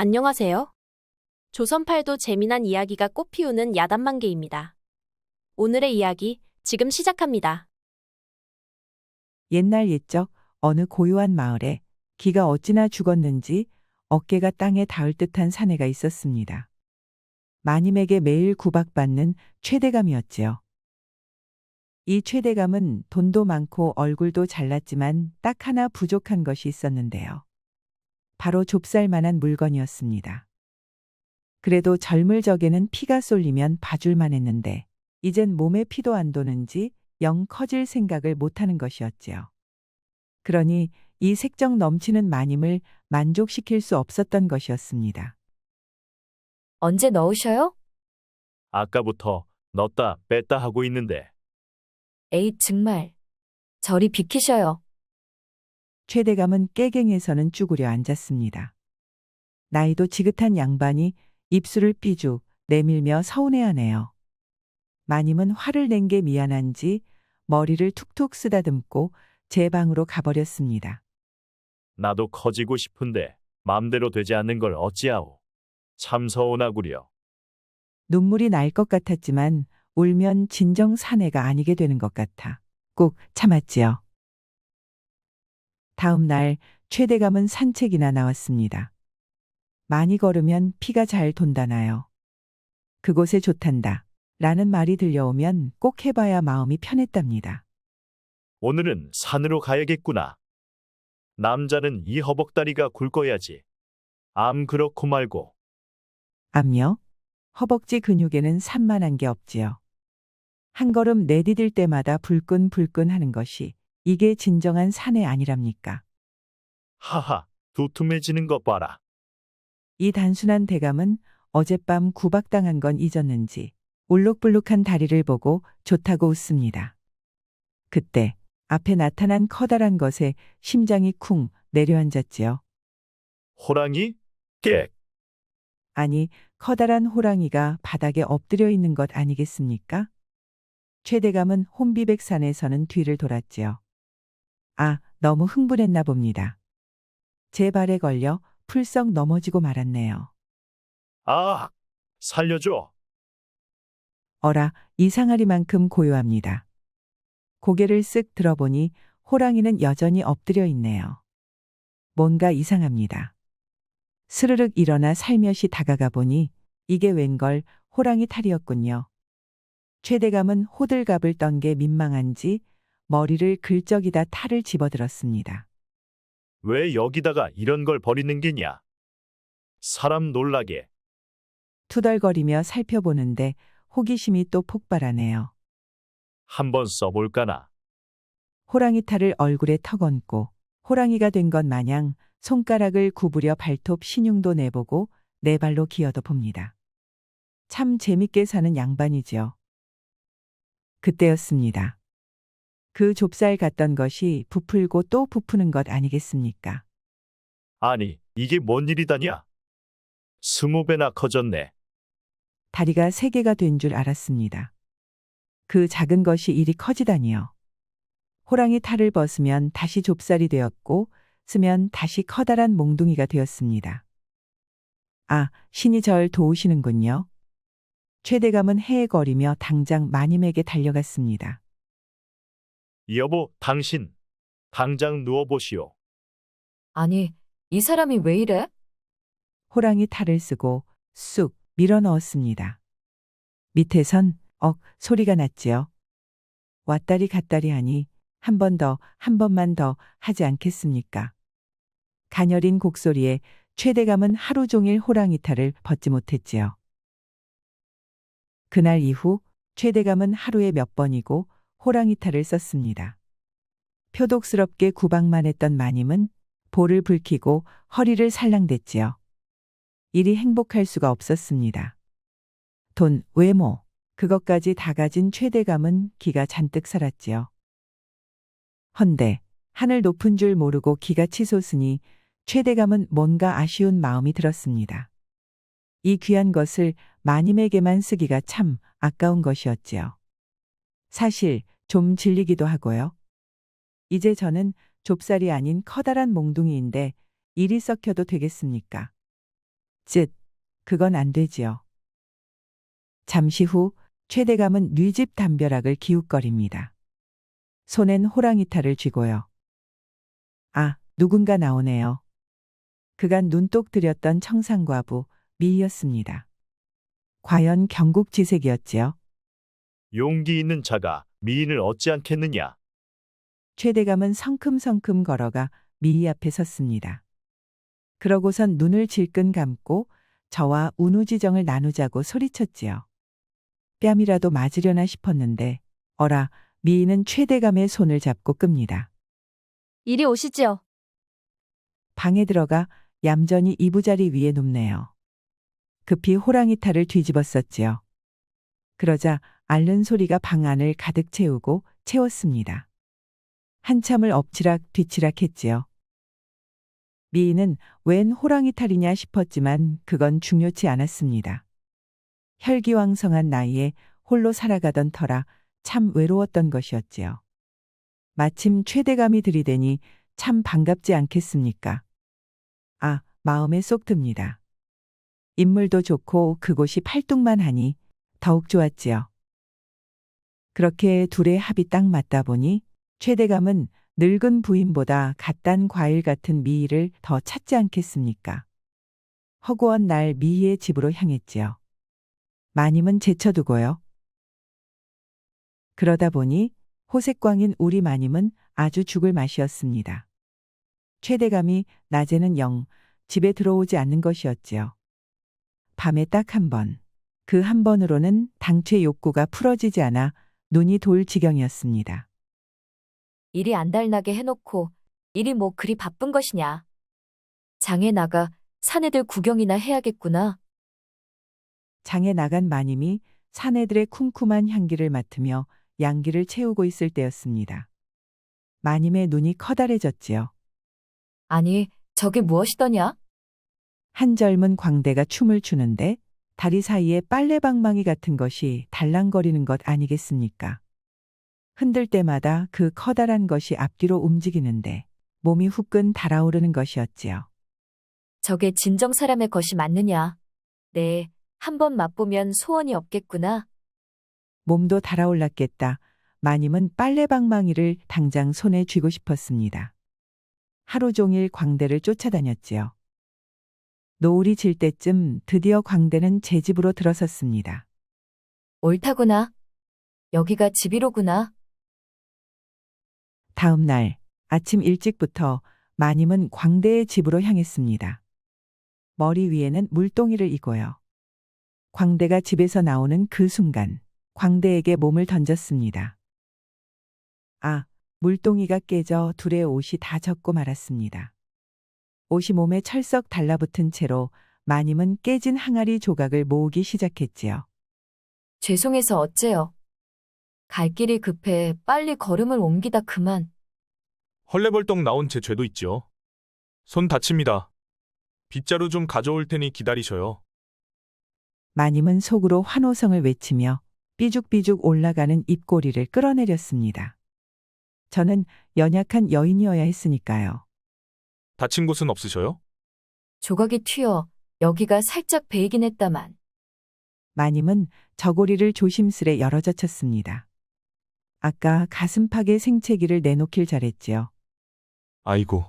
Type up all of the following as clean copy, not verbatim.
안녕하세요. 조선팔도 재미난 이야기가 꽃피우는 야단만개입니다. 오늘의 이야기 지금 시작합니다. 옛날 옛적 어느 고요한 마을에 기가 어찌나 죽었는지 어깨가 땅에 닿을 듯한 사내가 있었습니다. 마님에게 매일 구박받는 최대감이었지요. 이 최대감은 돈도 많고 얼굴도 잘났지만 딱 하나 부족한 것이 있었는데요. 바로 좁쌀만한 물건이었습니다. 그래도 젊을 적에는 피가 쏠리면 봐줄만 했는데 이젠 몸에 피도 안 도는지 영 커질 생각을 못하는 것이었지요. 그러니 이 색정 넘치는 마님을 만족시킬 수 없었던 것이었습니다. 언제 넣으셔요? 아까부터 넣었다 뺐다 하고 있는데 에이, 정말. 저리 비키셔요. 최대감은 깨갱에서는 쭈그려 앉았습니다. 나이도 지긋한 양반이 입술을 삐죽 내밀며 서운해하네요. 마님은 화를 낸 게 미안한지 머리를 툭툭 쓰다듬고 제 방으로 가버렸습니다. 나도 커지고 싶은데 맘대로 되지 않는 걸 어찌하오. 참 서운하구려. 눈물이 날 것 같았지만 울면 진정 사내가 아니게 되는 것 같아 꾹 참았지요. 다음 날 최대감은 산책이나 나왔습니다. 많이 걸으면 피가 잘 돈다나요. 그곳에 좋단다 라는 말이 들려오면 꼭 해봐야 마음이 편했답니다. 오늘은 산으로 가야겠구나. 남자는 이 허벅다리가 굵어야지. 암 그렇고 말고. 암요? 허벅지 근육에는 산만한 게 없지요. 한 걸음 내디딜 때마다 불끈불끈 하는 것이 이게 진정한 사내 아니랍니까? 하하, 두툼해지는 것 봐라. 이 단순한 대감은 어젯밤 구박당한 건 잊었는지 울룩불룩한 다리를 보고 좋다고 웃습니다. 그때 앞에 나타난 커다란 것에 심장이 쿵 내려앉았지요. 호랑이? 객! 아니, 커다란 호랑이가 바닥에 엎드려 있는 것 아니겠습니까? 최대감은 혼비백산에서는 뒤를 돌았지요. 아, 너무 흥분했나 봅니다. 제 발에 걸려 풀썩 넘어지고 말았네요. 아! 살려줘. 어라, 이상하리만큼 고요합니다. 고개를 쓱 들어보니 호랑이는 여전히 엎드려 있네요. 뭔가 이상합니다. 스르륵 일어나 살며시 다가가 보니 이게 웬걸 호랑이 탈이었군요. 최대감은 호들갑을 떤 게 민망한지 머리를 긁적이다 탈을 집어들었습니다. 왜 여기다가 이런 걸 버리는 게냐? 사람 놀라게. 투덜거리며 살펴보는데 호기심이 또 폭발하네요. 한번 써볼까나. 호랑이 탈을 얼굴에 턱얹고 호랑이가 된 것 마냥 손가락을 구부려 발톱 신용도 내보고 네 발로 기어도 봅니다. 참 재밌게 사는 양반이지요. 그때였습니다. 그 좁쌀 같던 것이 부풀고 또 부푸는 것 아니겠습니까? 아니, 이게 뭔 일이다냐? 20배나 커졌네. 다리가 3개가 된 줄 알았습니다. 그 작은 것이 이리 커지다니요. 호랑이 탈을 벗으면 다시 좁쌀이 되었고 쓰면 다시 커다란 몽둥이가 되었습니다. 아, 신이 절 도우시는군요. 최대감은 헤헤거리며 당장 마님에게 달려갔습니다. 여보, 당신. 당장 누워보시오. 아니, 이 사람이 왜 이래? 호랑이 탈을 쓰고 쑥 밀어 넣었습니다. 밑에선 억 소리가 났지요. 왔다리 갔다리 하니 한 번 더, 한 번만 더 하지 않겠습니까? 가녀린 곡소리에 최대감은 하루 종일 호랑이 탈을 벗지 못했지요. 그날 이후 최대감은 하루에 몇 번이고 호랑이 탈을 썼습니다. 표독스럽게 구박만 했던 마님은 볼을 붉히고 허리를 살랑댔지요. 이리 행복할 수가 없었습니다. 돈, 외모, 그것까지 다 가진 최대감은 기가 잔뜩 살았지요. 헌데 하늘 높은 줄 모르고 기가 치솟으니 최대감은 뭔가 아쉬운 마음이 들었습니다. 이 귀한 것을 마님에게만 쓰기가 참 아까운 것이었지요. 사실 좀 질리기도 하고요. 이제 저는 좁쌀이 아닌 커다란 몽둥이인데 이리 썩혀도 되겠습니까? 쯧, 그건 안 되지요. 잠시 후 최대감은 뉘집 담벼락을 기웃거립니다. 손엔 호랑이 탈을 쥐고요. 아, 누군가 나오네요. 그간 눈독 들였던 청산과부 미희였습니다. 과연 경국지색이었지요. 용기 있는 자가 미인을 얻지 않겠느냐? 최대감은 성큼성큼 걸어가 미희 앞에 섰습니다. 그러고선 눈을 질끈 감고 저와 운우지정을 나누자고 소리쳤지요. 뺨이라도 맞으려나 싶었는데 어라, 미희는 최대감의 손을 잡고 끕니다. 이리 오시지요. 방에 들어가 얌전히 이부자리 위에 눕네요. 급히 호랑이 탈을 뒤집었었지요. 그러자 앓는 소리가 방 안을 가득 채웠습니다. 한참을 엎치락 뒤치락 했지요. 미인은 웬 호랑이 탈이냐 싶었지만 그건 중요치 않았습니다. 혈기왕성한 나이에 홀로 살아가던 터라 참 외로웠던 것이었지요. 마침 최대감이 들이대니 참 반갑지 않겠습니까? 아, 마음에 쏙 듭니다. 인물도 좋고 그곳이 팔뚝만 하니 더욱 좋았지요. 그렇게 둘의 합이 딱 맞다 보니 최대감은 늙은 부인보다 갓단 과일 같은 미희를 더 찾지 않겠습니까? 허구한 날 미희의 집으로 향했지요. 마님은 제쳐두고요. 그러다 보니 호색광인 우리 마님은 아주 죽을 맛이었습니다. 최대감이 낮에는 영 집에 들어오지 않는 것이었지요. 밤에 딱 한 번. 그 한 번으로는 당최 욕구가 풀어지지 않아 눈이 돌 지경이었습니다. 일이 안달나게 해놓고 일이 뭐 그리 바쁜 것이냐. 장에 나가 사내들 구경이나 해야겠구나. 장에 나간 마님이 사내들의 쿰쿰한 향기를 맡으며 양기를 채우고 있을 때였습니다. 마님의 눈이 커다래졌지요. 아니, 저게 무엇이더냐? 한 젊은 광대가 춤을 추는데 다리 사이에 빨래방망이 같은 것이 달랑거리는 것 아니겠습니까? 흔들 때마다 그 커다란 것이 앞뒤로 움직이는데 몸이 후끈 달아오르는 것이었지요. 저게 진정 사람의 것이 맞느냐? 네, 한번 맛보면 소원이 없겠구나. 몸도 달아올랐겠다. 마님은 빨래방망이를 당장 손에 쥐고 싶었습니다. 하루 종일 광대를 쫓아다녔지요. 노을이 질 때쯤 드디어 광대는 제 집으로 들어섰습니다. 옳다구나. 여기가 집이로구나. 다음 날 아침 일찍부터 마님은 광대의 집으로 향했습니다. 머리 위에는 물동이를 이고요. 광대가 집에서 나오는 그 순간 광대에게 몸을 던졌습니다. 아, 물동이가 깨져 둘의 옷이 다 젖고 말았습니다. 옷이 몸에 철썩 달라붙은 채로 마님은 깨진 항아리 조각을 모으기 시작했지요. 죄송해서 어째요. 갈 길이 급해 빨리 걸음을 옮기다 그만. 헐레벌떡 나온 제 죄도 있지요. 손 다칩니다. 빗자루 좀 가져올 테니 기다리셔요. 마님은 속으로 환호성을 외치며 삐죽삐죽 올라가는 입꼬리를 끌어내렸습니다. 저는 연약한 여인이어야 했으니까요. 다친 곳은 없으셔요? 조각이 튀어 여기가 살짝 베이긴 했다만. 마님은 저고리를 조심스레 열어젖혔습니다. 아까 가슴팍에 생채기를 내놓길 잘했지요. 아이고,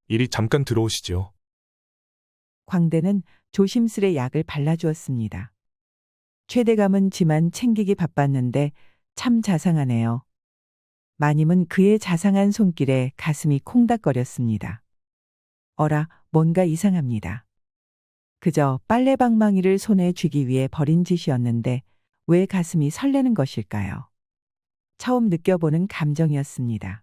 이리 잠깐 들어오시지요. 광대는 조심스레 약을 발라주었습니다. 최대감은 지만 챙기기 바빴는데 참 자상하네요. 마님은 그의 자상한 손길에 가슴이 콩닥거렸습니다. 어라, 뭔가 이상합니다. 그저 빨래방망이를 손에 쥐기 위해 벌인 짓이었는데 왜 가슴이 설레는 것일까요? 처음 느껴보는 감정이었습니다.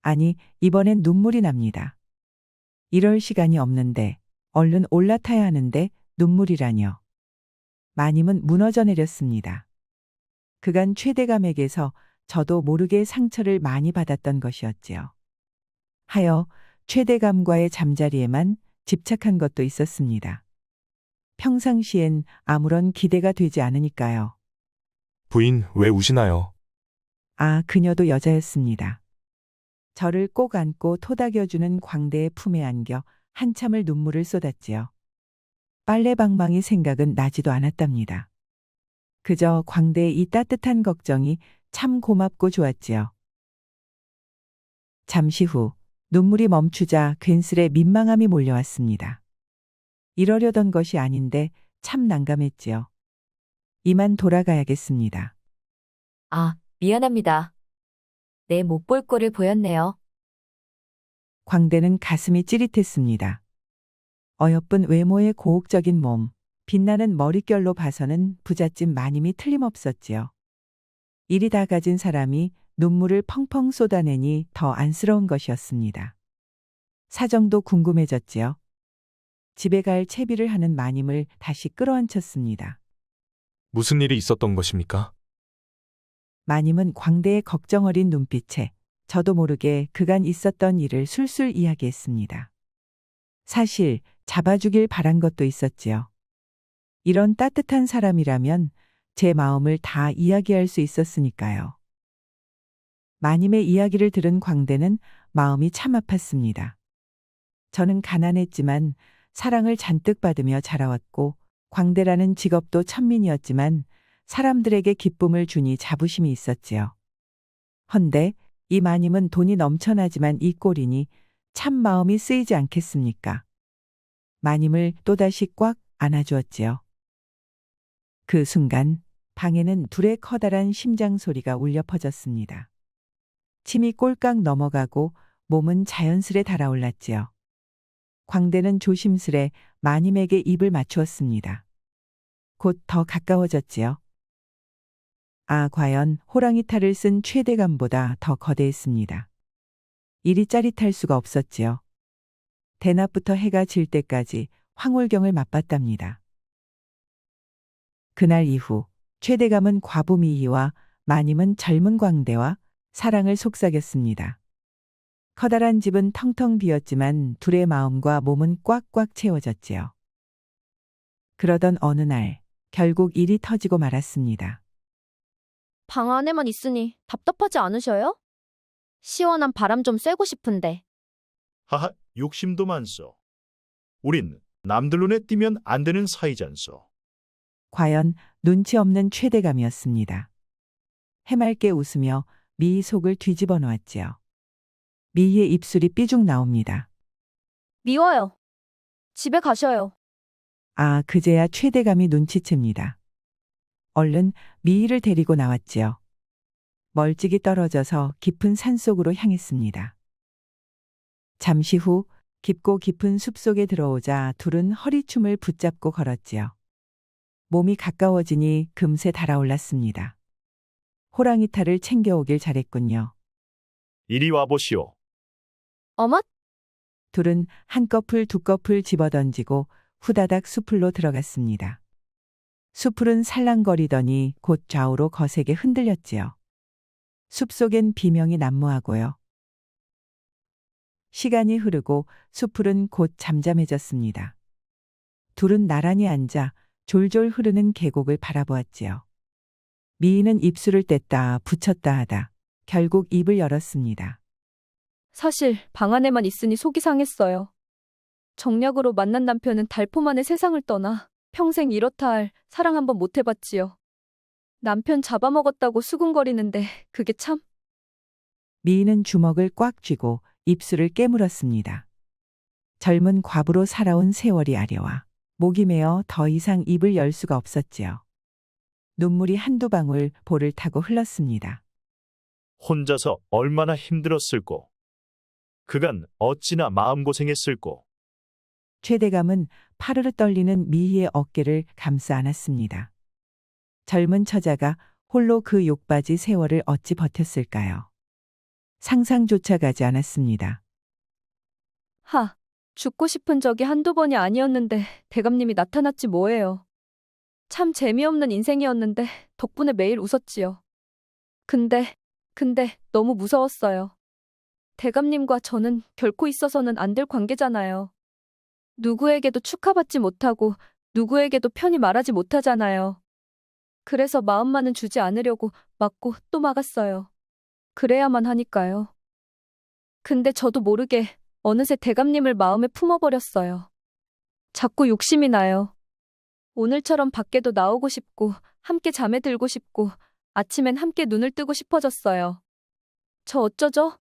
아니, 이번엔 눈물이 납니다. 이럴 시간이 없는데 얼른 올라타야 하는데 눈물이라뇨. 마님은 무너져 내렸습니다. 그간 최대감에게서 저도 모르게 상처를 많이 받았던 것이었지요. 하여 최대감과의 잠자리에만 집착한 것도 있었습니다. 평상시엔 아무런 기대가 되지 않으니까요. 부인, 왜 우시나요? 아, 그녀도 여자였습니다. 저를 꼭 안고 토닥여주는 광대의 품에 안겨 한참을 눈물을 쏟았지요. 빨래방망이 생각은 나지도 않았답니다. 그저 광대의 이 따뜻한 걱정이 참 고맙고 좋았지요. 잠시 후 눈물이 멈추자 괜스레 민망함이 몰려왔습니다. 이러려던 것이 아닌데 참 난감했지요. 이만 돌아가야겠습니다. 아, 미안합니다. 내 못 볼 꼴을 보였네요. 광대는 가슴이 찌릿했습니다. 어여쁜 외모의 고혹적인 몸, 빛나는 머릿결로 봐서는 부잣집 마님이 틀림없었지요. 일이 다 가진 사람이 눈물을 펑펑 쏟아내니 더 안쓰러운 것이었습니다. 사정도 궁금해졌지요. 집에 갈 채비를 하는 마님을 다시 끌어안쳤습니다. 무슨 일이 있었던 것입니까? 마님은 광대의 걱정 어린 눈빛에 저도 모르게 그간 있었던 일을 술술 이야기했습니다. 사실 잡아주길 바란 것도 있었지요. 이런 따뜻한 사람이라면 제 마음을 다 이야기할 수 있었으니까요. 마님의 이야기를 들은 광대는 마음이 참 아팠습니다. 저는 가난했지만 사랑을 잔뜩 받으며 자라왔고 광대라는 직업도 천민이었지만 사람들에게 기쁨을 주니 자부심이 있었지요. 헌데 이 마님은 돈이 넘쳐나지만 이 꼴이니 참 마음이 쓰이지 않겠습니까? 마님을 또다시 꽉 안아주었지요. 그 순간 방에는 둘의 커다란 심장 소리가 울려 퍼졌습니다. 침이 꼴깍 넘어가고 몸은 자연스레 달아올랐지요. 광대는 조심스레 마님에게 입을 맞추었습니다. 곧 더 가까워졌지요. 아, 과연 호랑이 탈을 쓴 최대감보다 더 거대했습니다. 이리 짜릿할 수가 없었지요. 대낮부터 해가 질 때까지 황홀경을 맛봤답니다. 그날 이후 최대감은 과부 미희와 마님은 젊은 광대와 사랑을 속삭였습니다. 커다란 집은 텅텅 비었지만 둘의 마음과 몸은 꽉꽉 채워졌지요. 그러던 어느 날 결국 일이 터지고 말았습니다. 방 안에만 있으니 답답하지 않으셔요? 시원한 바람 좀 쐬고 싶은데. 하하, 욕심도 많소. 우린 남들 눈에 띄면 안 되는 사이잖소. 과연 눈치 없는 최대감이었습니다. 해맑게 웃으며 미희 속을 뒤집어 놓았지요. 미희의 입술이 삐죽 나옵니다. 미워요. 집에 가셔요. 아, 그제야 최대감이 눈치챕니다. 얼른 미희를 데리고 나왔지요. 멀찍이 떨어져서 깊은 산속으로 향했습니다. 잠시 후 깊고 깊은 숲속에 들어오자 둘은 허리춤을 붙잡고 걸었지요. 몸이 가까워지니 금세 달아올랐습니다. 호랑이 탈을 챙겨오길 잘했군요. 이리 와보시오. 어머? 둘은 한꺼풀 두꺼풀 집어던지고 후다닥 숲으로 들어갔습니다. 숲풀은 살랑거리더니 곧 좌우로 거세게 흔들렸지요. 숲속엔 비명이 난무하고요. 시간이 흐르고 숲풀은 곧 잠잠해졌습니다. 둘은 나란히 앉아 졸졸 흐르는 계곡을 바라보았지요. 미희는 입술을 뗐다 붙였다 하다 결국 입을 열었습니다. 사실 방 안에만 있으니 속이 상했어요. 정략으로 만난 남편은 달포만에 세상을 떠나 평생 이렇다 할 사랑 한번 못 해봤지요. 남편 잡아먹었다고 수군거리는데 그게 참. 미희는 주먹을 꽉 쥐고 입술을 깨물었습니다. 젊은 과부로 살아온 세월이 아려와 목이 메어 더 이상 입을 열 수가 없었지요. 눈물이 한두 방울 볼을 타고 흘렀습니다. 혼자서 얼마나 힘들었을꼬. 그간 어찌나 마음고생했을꼬. 최대감은 파르르 떨리는 미희의 어깨를 감싸 안았습니다. 젊은 처자가 홀로 그 욕바지 세월을 어찌 버텼을까요? 상상조차 가지 않았습니다. 하, 죽고 싶은 적이 한두 번이 아니었는데 대감님이 나타났지 뭐예요. 참 재미없는 인생이었는데 덕분에 매일 웃었지요. 근데 너무 무서웠어요. 대감님과 저는 결코 있어서는 안 될 관계잖아요. 누구에게도 축하받지 못하고 누구에게도 편히 말하지 못하잖아요. 그래서 마음만은 주지 않으려고 막고 또 막았어요. 그래야만 하니까요. 근데 저도 모르게 어느새 대감님을 마음에 품어버렸어요. 자꾸 욕심이 나요. 오늘처럼 밖에도 나오고 싶고, 함께 잠에 들고 싶고, 아침엔 함께 눈을 뜨고 싶어졌어요. 저 어쩌죠?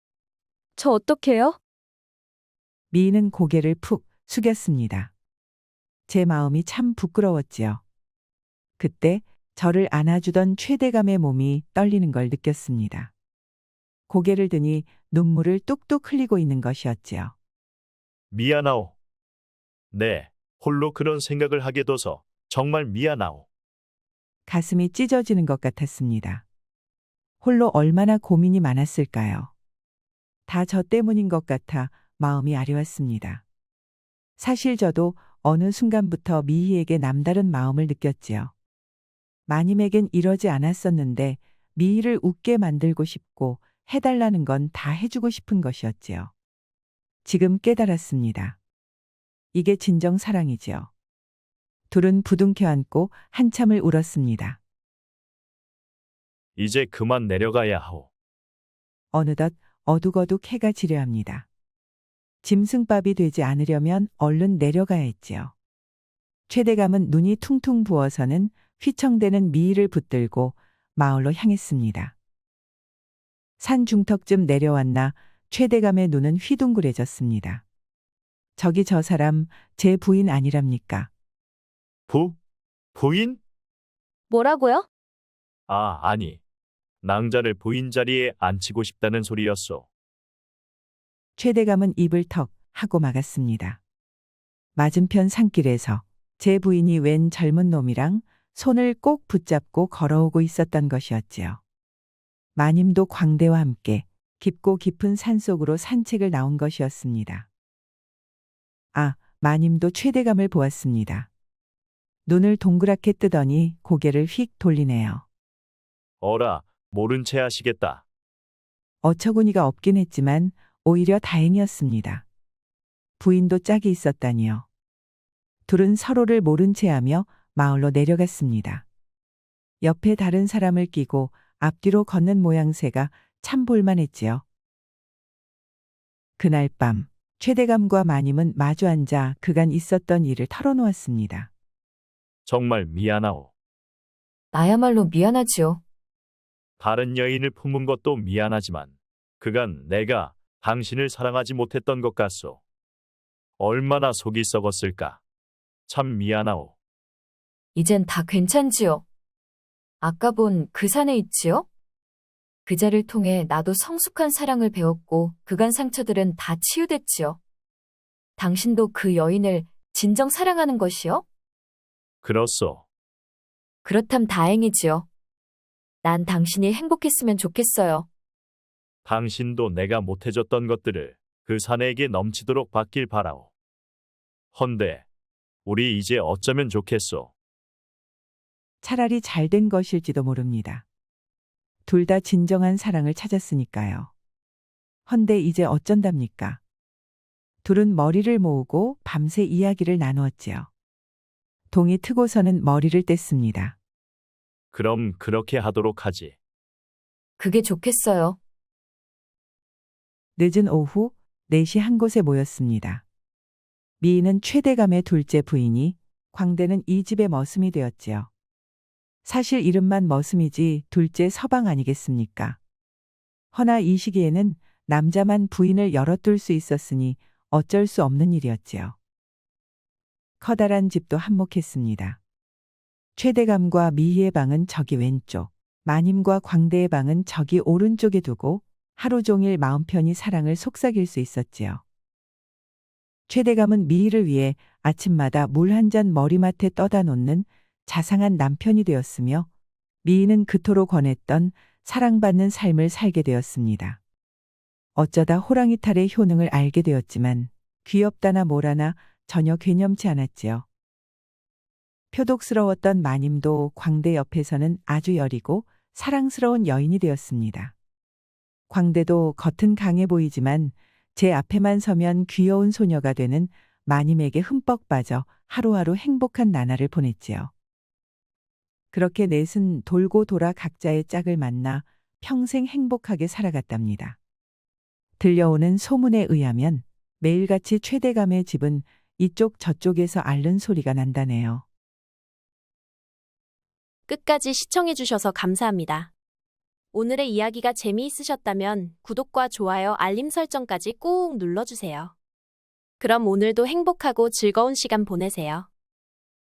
저 어떡해요? 미인은 고개를 푹 숙였습니다. 제 마음이 참 부끄러웠지요. 그때 저를 안아주던 최대감의 몸이 떨리는 걸 느꼈습니다. 고개를 드니 눈물을 뚝뚝 흘리고 있는 것이었지요. 미안하오. 네, 홀로 그런 생각을 하게 둬서 정말 미안하오. 가슴이 찢어지는 것 같았습니다. 홀로 얼마나 고민이 많았을까요? 다 저 때문인 것 같아 마음이 아려왔습니다. 사실 저도 어느 순간부터 미희에게 남다른 마음을 느꼈지요. 마님에겐 이러지 않았었는데 미희를 웃게 만들고 싶고 해달라는 건 다 해주고 싶은 것이었지요. 지금 깨달았습니다. 이게 진정 사랑이지요. 둘은 부둥켜 안고 한참을 울었습니다. 이제 그만 내려가야 하오. 어느덧 어둑어둑 해가 지려합니다. 짐승밥이 되지 않으려면 얼른 내려가야 했지요. 최대감은 눈이 퉁퉁 부어서는 휘청대는 미희를 붙들고 마을로 향했습니다. 산 중턱쯤 내려왔나 최대감의 눈은 휘둥그레졌습니다. 저기 저 사람 제 부인 아니랍니까? 부인? 뭐라고요? 아, 아니. 낭자를 부인 자리에 앉히고 싶다는 소리였소. 최대감은 입을 턱 하고 막았습니다. 맞은편 산길에서 제 부인이 웬 젊은 놈이랑 손을 꼭 붙잡고 걸어오고 있었던 것이었지요. 마님도 광대와 함께 깊고 깊은 산속으로 산책을 나온 것이었습니다. 아, 마님도 최대감을 보았습니다. 눈을 동그랗게 뜨더니 고개를 휙 돌리네요. 어라, 모른 채 하시겠다. 어처구니가 없긴 했지만 오히려 다행이었습니다. 부인도 짝이 있었다니요. 둘은 서로를 모른 채 하며 마을로 내려갔습니다. 옆에 다른 사람을 끼고 앞뒤로 걷는 모양새가 참 볼만했지요. 그날 밤 최대감과 마님은 마주 앉아 그간 있었던 일을 털어놓았습니다. 정말 미안하오. 나야말로 미안하지요. 다른 여인을 품은 것도 미안하지만 그간 내가 당신을 사랑하지 못했던 것 같소. 얼마나 속이 썩었을까. 참 미안하오. 이젠 다 괜찮지요. 아까 본 그 산에 있지요? 그자를 통해 나도 성숙한 사랑을 배웠고 그간 상처들은 다 치유됐지요. 당신도 그 여인을 진정 사랑하는 것이요? 그렇소. 그렇담 다행이지요. 난 당신이 행복했으면 좋겠어요. 당신도 내가 못해줬던 것들을 그 사내에게 넘치도록 받길 바라오. 헌데 우리 이제 어쩌면 좋겠소. 차라리 잘된 것일지도 모릅니다. 둘 다 진정한 사랑을 찾았으니까요. 헌데 이제 어쩐답니까? 둘은 머리를 모으고 밤새 이야기를 나누었지요. 동이 트고서는 머리를 뗐습니다. 그럼 그렇게 하도록 하지. 그게 좋겠어요. 늦은 오후 4시 한 곳에 모였습니다. 미인은 최대감의 둘째 부인이, 광대는 이 집의 머슴이 되었지요. 사실 이름만 머슴이지 둘째 서방 아니겠습니까? 허나 이 시기에는 남자만 부인을 열어둘 수 있었으니 어쩔 수 없는 일이었지요. 커다란 집도 한몫했습니다. 최대감과 미희의 방은 저기 왼쪽, 마님과 광대의 방은 저기 오른쪽에 두고 하루 종일 마음 편히 사랑을 속삭일 수 있었지요. 최대감은 미희를 위해 아침마다 물 한 잔 머리맡에 떠다 놓는 자상한 남편이 되었으며 미희는 그토록 권했던 사랑받는 삶을 살게 되었습니다. 어쩌다 호랑이 탈의 효능을 알게 되었지만 귀엽다나 뭐라나 전혀 괴념치 않았지요. 표독스러웠던 마님도 광대 옆에서는 아주 여리고 사랑스러운 여인이 되었습니다. 광대도 겉은 강해 보이지만 제 앞에만 서면 귀여운 소녀가 되는 마님에게 흠뻑 빠져 하루하루 행복한 나날을 보냈지요. 그렇게 넷은 돌고 돌아 각자의 짝을 만나 평생 행복하게 살아갔답니다. 들려오는 소문에 의하면 매일같이 최대감의 집은 이쪽 저쪽에서 앓는 소리가 난다네요. 끝까지 시청해주셔서 감사합니다. 오늘의 이야기가 재미있으셨다면 구독과 좋아요, 알림 설정까지 꾹 눌러주세요. 그럼 오늘도 행복하고 즐거운 시간 보내세요.